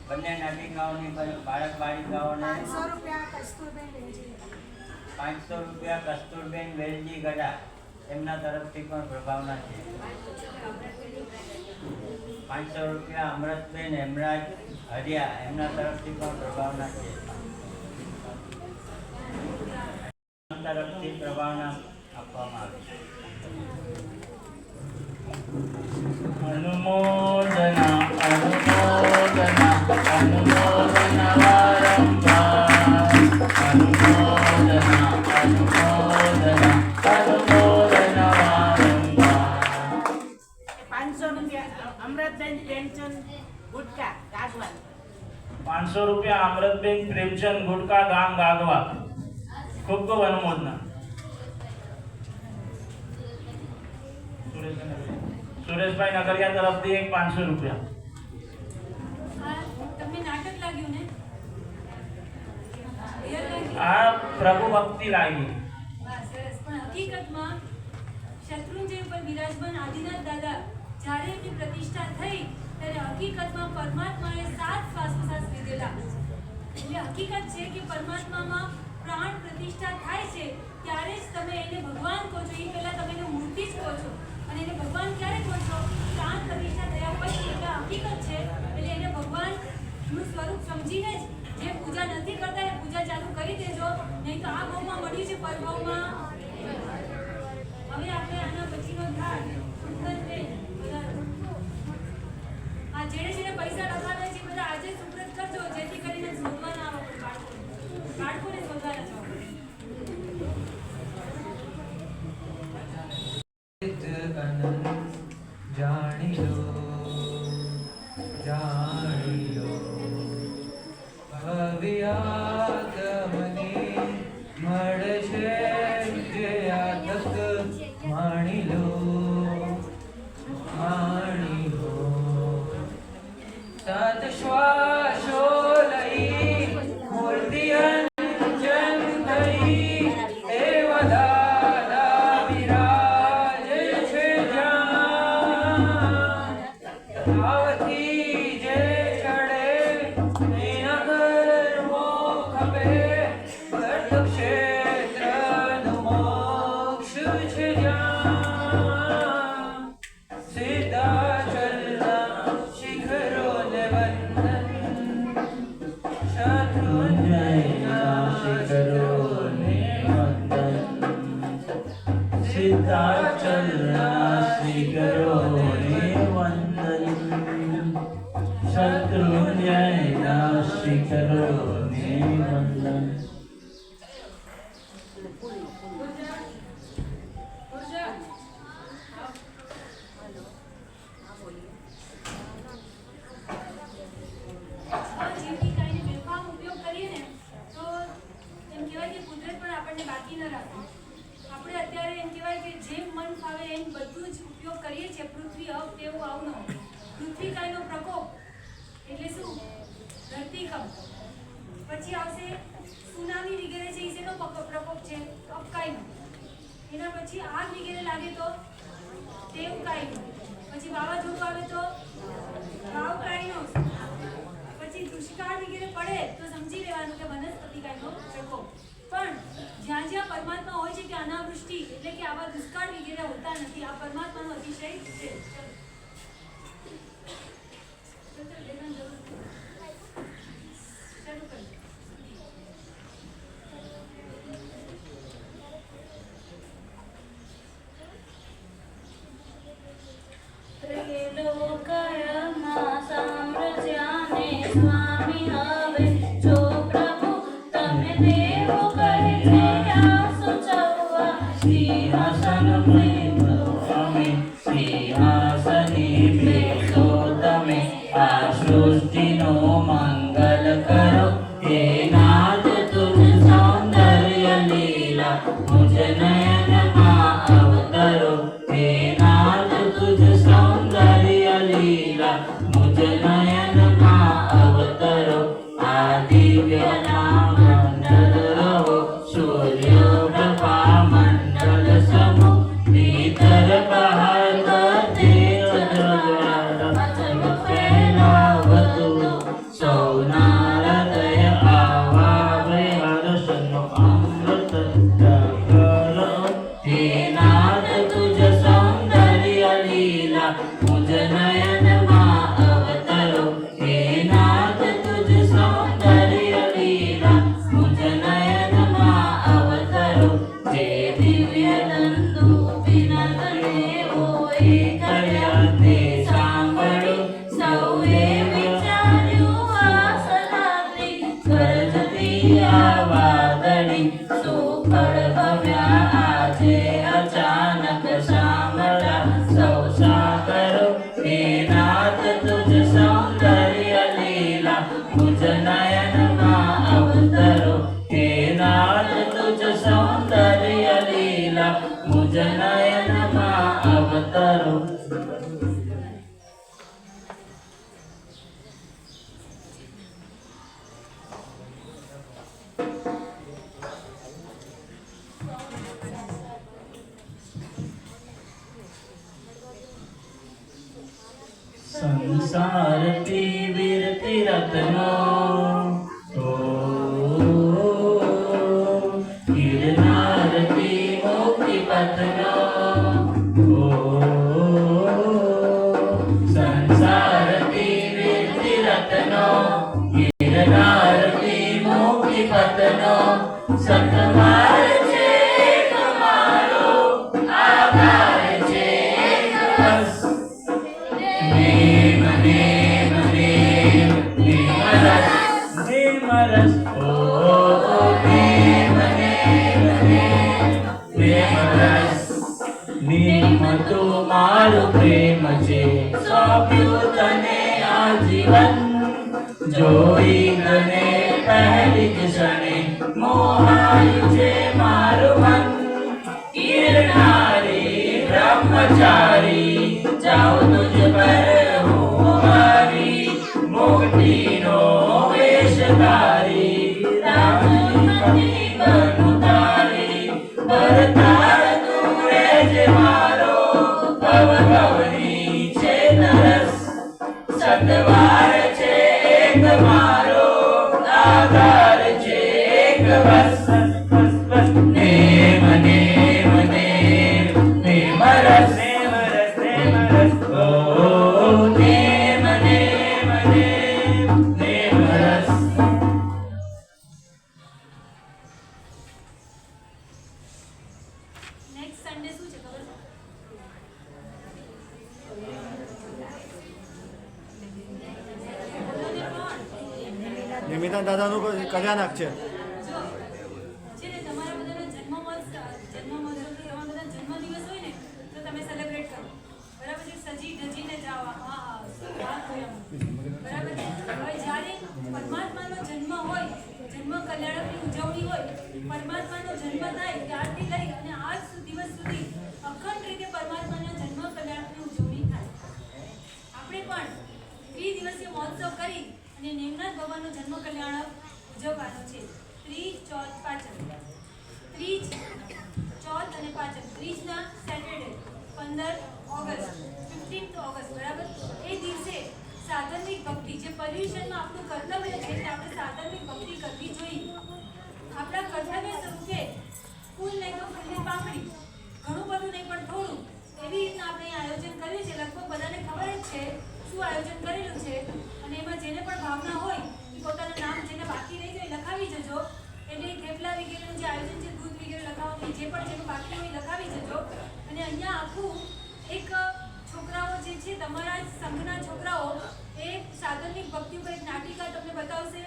બંને નાટિકાઓની બાળક બાળિકાઓને 500 રૂપિયા કસ્તુરબેન વેલજી ગડા એમના તરફથી પણ પ્રભાવના છે. 500 રૂપિયા અમૃતબેન હેમરાજ હરિયા એમના તરફથી પણ પ્રભાવના છે. તરફથી પ્રભાવના આપવામાં આવે છે. અનુમોદના અનુમોદના અનુમોદના વારંવાર અનુમોદના અનુમોદના અનુમોદના વારંવાર. 500 રૂપિયા અમૃતબેન પ્રેમચંદ ગુટકા ગાગવા. 500 રૂપિયા અમૃતબેન પ્રેમચંદ ગુટકા ગામ ગાગવા. ખૂબ ખૂબ અનુમોદના. સુરેશભાઈ નગરિયા તરફથી એક 500 રૂપિયા. તમને નાટક લાગ્યું ને? આ પ્રભુ ભક્તિ લાગી. સરસ. પણ હકીકતમાં શત્રુંજય ઉપર બિરાજમાન આદિનાથ દાદા જ્યારે એમની પ્રતિષ્ઠા થઈ ત્યારે હકીકતમાં પરમાત્માએ 7 શ્વાસોશ્વાસ લીધેલા. એટલે હકીકત છે કે પરમાત્મામાં પ્રાણ પ્રતિષ્ઠા થાય છે ત્યારે જ તમે એને ભગવાન કહો છો. એ પહેલા તમે એને મૂર્તિ જ કહો છો અને એને ભગવાન ક્યારે કહો છો? પ્રાણ પ્રતિષ્ઠા થયા પછી. એટલે હકીકત છે. એટલે એને ભગવાનનું સ્વરૂપ સમજીને જ જે પૂજા નથી કરતા એ પૂજા ચાલુ કરી દેજો, નહીં તો આ ભાવમાં મળ્યું છે પરભાવમાં. હવે આપણે આના પછીનો ભાગ આ જેને પૈસા લખાવે છે બધા આજે સુપ્રત કરજો, જેથી કરીને શોધવાના આવે બાળકોને શોધવાના છો. જાણી લો ભવ્યાગમની મળશે જે આ તક માણી લો સાત શ્વાસો લઈ મૂર્તિ અંજન થઈ એવા દાદા વિરાજે છે જ્યાં આવતી જે ચડે એના કર્મો ખપે વર્ત ક્ષેત્રનું મોક્ષ છે જ્યાં સિદ્ધાચલના શિખરોને વંદન શત્રુંજયના શિખરોને વંદન સિદ્ધાચલના શિખરોને વંદન શત્રુંજયના શિખરોને વંદન. જેમની કાંઈને બેફામ ઉપયોગ કરીએ ને તો એમ કહેવાય કે કુદરત પણ આપણને બાકી ન રાખે. આપણે અત્યારે એમ કહેવાય કે જેમ મન ફાવે એમ બધું જ ઉપયોગ કરીએ છીએ. પૃથ્વી અપ તેવું આવનો પૃથ્વી કાયનો પ્રકોપ એટલે શું? ધરતીકંપ. પછી આવશે સુનામી વગેરે છે. એ શેનો પ્રકોપ છે? અપકાયનો. એના પછી આગ વગેરે લાગે તો તેવું કાયનો. પછી વાવાઝોડું આવે તો વાવ કાયનો. પછી દુષ્કાળ વગેરે પડે તો સમજી લેવાનું કે વનસ્પતિ કાયનો પ્રકોપ. પણ જ્યાં જ્યાં પરમાત્મા હોય છે કે અનાવૃષ્ટિ એટલે કે આવા દુષ્કાળ વગેરે હોતા નથી. આ પરમાત્માનો અતિશય છે. ત્રિલોકયમાં સામ્રાજ્યને સ્વામી હવે જો પ્રભુ તમે દેવો કરીને આ સૂચવવા સિંહાસન પ્રેમો અમે સિંહાસની બેસો તમે આ સૃષ્ટિનો મંગલ કરો. હે નાથ તુજ સૌંદર્ય લીલા મુજ નયનમાં અવતરો. હે નાથ તુજ સૌંદર્ય લીલા મુજ નયનમાં અવતરો. આ દિવ્ય નામ મંડળ રહો સૂર્ય પ્રભા મંડળ સમો ભીતર બહાર કરતે ચંદ્ર ફેલાવતું સૌ સંસારથી વીરતી રત્નો ગિરનારથી મુક્તિ પથનો સંસારથી વીરતી રત્નો ગિરનારથી મુક્તિ પથનો સતમાર છે તમારો આધાર છે બસ નેમ નેમ નેમ નેમરસ નેમરસ ઓ નેમ નેમ નેમ નેમરસ નેમ તો મારું પ્રેમ છે સોંપ્યું તને આજીવન જોઈ ગને પહેલી જ ક્ષણે મોહાયું છે મારું મન ગિરનારી બ્રહ્મચારી જાઉં તુજ પર હું મારી મુક્તિનો વેશ ધારી રામની બનું તારી ભરતાર તું રહેજે મારો ભવ ભવની છે તરસ સતવાર છે એક મારો આધાર છે એક બસ નેમ નેમ નેમ નેમરસ નેમરસ નેમરસ ઓ નેમ નેમ નેમ નેમરસ નેક્સ્ટ સન્ડે શું છે ખબર છે? નિમિતા દાદાનું કલ્યાણક છે. જો છે ને તમારા બધાનો જન્મોત્સવ તમારા બધા જન્મદિવસ હોય ને તો તમે સેલિબ્રેટ કરો, બરાબર છે? સજી ધજીને જાઓ. હા શું વાત હોય આમ. બરાબર છે? હવે જ્યારે પરમાત્માનો જન્મ હોય, જન્મ કલ્યાણકની ઉજવણી હોય, પરમાત્માનો જન્મ થાય ત્યારથી લઈ અને આજ દિવસ સુધી અખંડ રીતે પરમાત્માના જન્મ કલ્યાણકની ઉજવણી થાય. આપણે પણ 3 દિવસીય મહોત્સવ કરી અને નેમનાથ ભગવાનનો જન્મ કલ્યાણક ઉજવવાનો છે. ત્રીજ, ચોથ, પાંચમ. ત્રીજ, ચોથ અને પાંચમ. ત્રીજના સેટરડે 15 ઓગસ્ટ, 15th ઓગસ્ટ, બરાબર? એ દિવસે સાધનિક ભક્તિ, જે પર્યુષણમાં આપણું કર્તવ્ય છે કે આપણે સાધનિક ભક્તિ કરવી જોઈએ. આપણા કર્તવ્ય સ્વરૂપે ફૂલ નહીં તો ફૂલની પાંખડી, ઘણું બધું નહીં પણ થોડું, એવી રીતના આપણે આયોજન કર્યું છે. લગભગ બધાને ખબર જ છે શું આયોજન કરેલું છે. અને એમાં જેને પણ ભાવના હોય એ પોતાનું નામ જેને બાકી રહી જાય લખાવી જજો. એટલે થેપલા વગેરેનું જે આયોજન છે, દૂધ વગેરે લખાવવાનું, જે પણ જેનું બાકી હોય લખાવી જજો. અને અહીંયા આખું એક છોકરાઓ જે છે તમારા સંઘના છોકરાઓ એ સાધનિક ભક્તિ ઉપર એક નાટિકા તમને બતાવશે.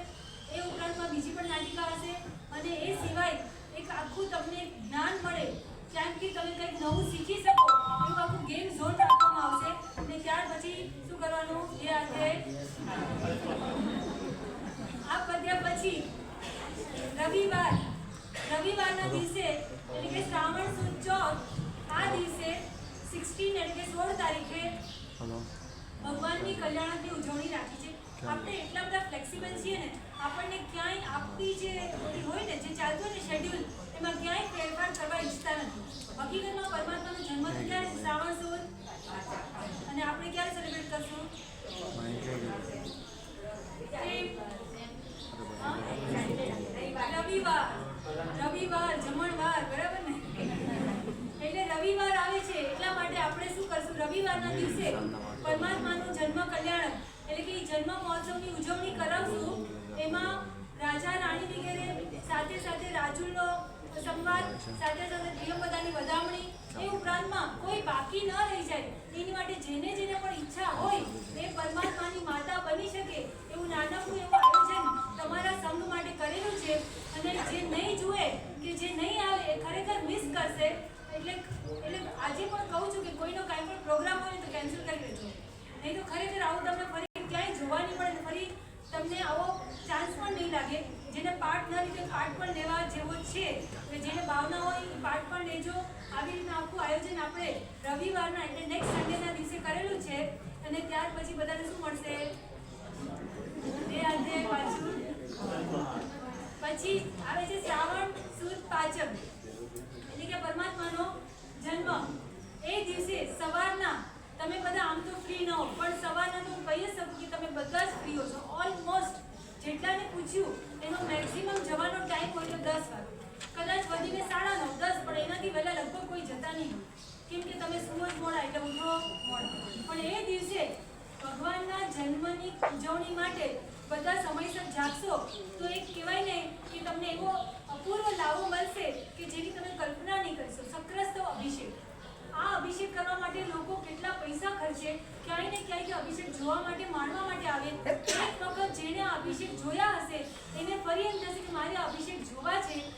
એ ઉપરાંતમાં બીજી પણ નાટિકા હશે. અને એ સિવાય એક આખું તમને જ્ઞાન મળે, કેમ કે તમે કંઈક નવું શીખી શકો એવું આખું ગેમ ઝોન રાખવામાં આવશે. અને ત્યાર પછી શું કરવાનું એ આજે આ પદ્યા પછી રવિવારના દિવસે એટલે કે શ્રાવણ સુદ ચોથ, આ દિવસે 16 એટલે કે 16 તારીખે ભગવાનની કલ્યાણકની ઉજવણી રાખી છે. આપણે એટલા બધા ફ્લેક્સિબલ છીએ ને, આપણને ક્યાંય આપણી જે હોય ને, જે ચાલતું હોય ને શેડ્યુલ, એમાં ક્યાંય ફેરફાર કરવા ઈચ્છતા નથી. હકીકતમાં પરમાત્માનો જન્મ તો ક્યારે? શ્રાવણ સુદ. અને આપણે ક્યારે સેલિબ્રેટ કરશું? રવિવાર જમણવાર, બરાબર ને? એટલે રવિવાર આવે છે એટલા માટે આપણે શું કરશું? રવિવારના દિવસે પરમાત્માનું જન્મ કલ્યાણક એટલે કે જન્મ મહોત્સવની ઉજવણી કરાવશું. એમાં રાજા રાણી વગેરે સાથે સાથે રાજુનો સંવાદ, સાથે સાથે પ્રિયંવદાની વધામણી, એ ઉપરાંતમાં કોઈ બાકી ન રહી જાય એની માટે જેને જેને પણ ઈચ્છા હોય એ પરમાત્માની માતા બની શકે એવું નાનકડું એવું આયોજન તમારા સંઘ માટે કરેલું છે. અને જે નહીં જુએ કે જે નહીં આવે એ ખરેખર મિસ કરશે. એટલે આજે પણ કહું છું કે કોઈનો કાંઈ પણ પ્રોગ્રામ હોય તો કેન્સલ કરી દેજો, નહીં તો ખરેખર આવું તમને ફરી ક્યાંય જોવા નહીં મળે, ફરી તમને આવો ચાન્સ પણ નહીં લાગે. જેને પાર્ટ ન લીધો પાર્ટ પણ લેવા જેવો છે, જેને ભાવના હોય એ પાર્ટ પણ લેજો. આવી રીતના આખું આયોજન આપણે રવિવારના એટલે નેક્સ્ટ સન્ડેના દિવસે કરેલું છે. અને ત્યાર પછી બધાને શું મળશે? પાછું પછી આવે છે શ્રાવણ સુદ પાંચમ એટલે કે પરમાત્માનો જન્મ. એ દિવસે સવારના તમે બધા આમ તો ફ્રી ન હો, પણ સવારના તો કહી જ શકું કે તમે બધા જ ફ્રી છો. ઓલમોસ્ટ જેટલાને પૂછ્યું એનો મેક્સિમમ જવાનો ટાઈમ હોય તો 10 વાગે, કદાચ વધીને 9:30 10, પણ એનાથી વહેલા લગભગ કોઈ જતા નહીં હોય. કેમ કે તમે સુવો જ મોડા એટલે ઉઠો મોડા. પણ એ દિવસે ભગવાનના જન્મની ઉજવણી માટે બધા સમયસર જાગશો તો એક કહેવાય ને કે તમને એવો અપૂર્વ લાવો મળશે કે જેની તમે કલ્પના નહીં કરી